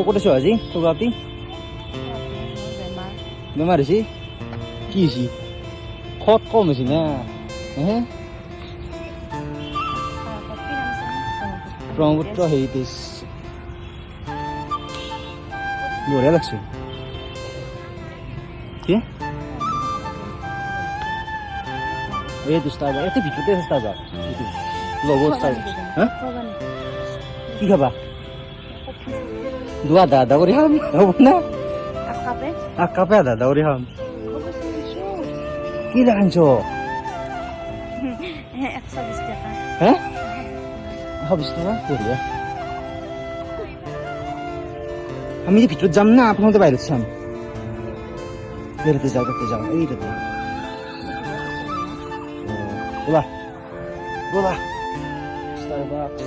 ক'ত আছো আজি গুৱাহাটী বেমাৰ হৈছে কি হৈছে খত কম হৈছে না হে ব্ৰহ্মপুত্ৰ হেৰিটেজ বঢ়িয়া লাগছে কি এইটো ষ্টাৰবাক এইটো ভিতৰতে আছে ষ্টাৰবাক এইটো লগৰ ষ্টাৰবাক হা কি খাবা দোৱা দাদা কৰি খাম হ'ব না আকাপে দাদা কৰি খাম কি লাগাইছ হে 120 টাকা বঢ়িয়া আমি যে ভিতৰত যাম না আপোনালোকে বাহিৰত চাম বেরোতে যাও এইটাতে বলা বলা স্টারবাকস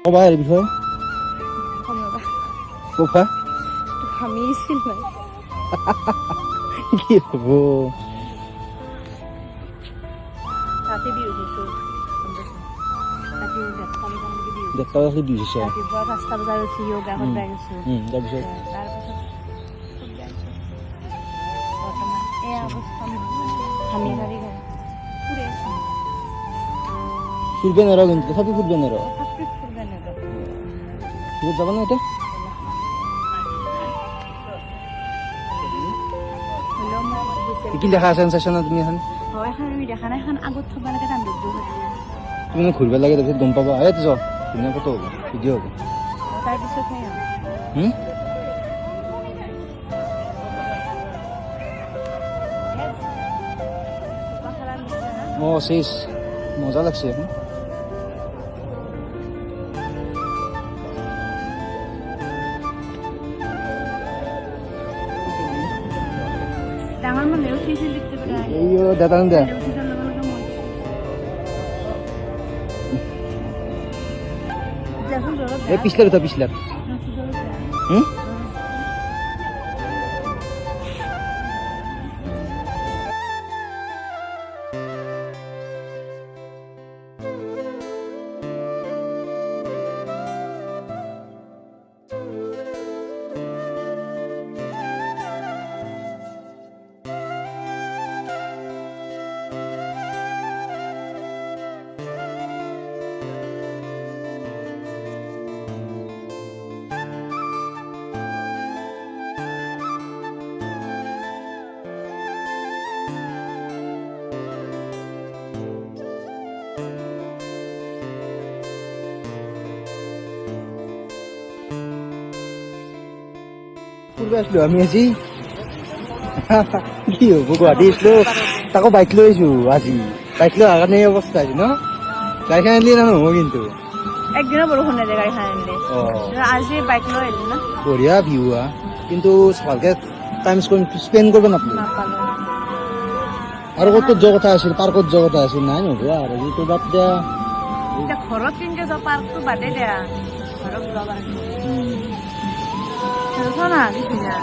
কবা এর বিষয়ে কোফা আমি ছিল কি হবো রাতে বিয়ে হয়েছে দেখতে আসলে বিয়ে হয়েছে ৰাতিপুৱা 5টা বজাত উঠি যোগা কৰিব গৈছো তাৰপিছত বৰ্তমান এই অৱস্থা আমি গাড়ী ফুৰে আছো ফুৰবে না কিন্তু তথাপি ফুৰবে না ফুৰবে না তুমি যাবা না এটা কি দেখা আছে সেনসেশন তুমি এখন হয় এখন আমি দেখা নাই এখন আগত থব লাগে টান দিব তুমি ঘুরবে লাগে তাৰপিছত গম পাবা এই তো ধুনীয়া ফটো হ'ব ভিডিঅ' হ'ব তাৰপিছত নাই শেষ মজা লাগছে এখন ডাঙৰ মানুহে উঠিছিল দেখতে পায় এইও দাদা দে এই পিছলে উঠা পিছলে পূর্বে আসলো আমি আজি কি হবো গুৱাহাটী আসলো তাকো বাইক লৈ আইছো আজি বাইক লৈ আগার নেই অবস্থা আছে ন গাড়িখান আনলি না নহব কিন্তু একদিনও বৰষুণ নাই গাড়ীখন আনিলে আজি বাইক লৈ আহিলো না বঢ়িয়া ভিউ কিন্তু ভালকে টাইম স্পেন্ড কৰিব নাপালো আৰু ক'ত যোৱা কথা আছিল পাৰ্কত যোৱা কথা আছিল নাই নহব আৰু যিটো বাদ দিয়া ঘৰত কিনকে যোৱা পাৰ্কটো বাদে দিয়া ঘৰত যোৱা না কিছু না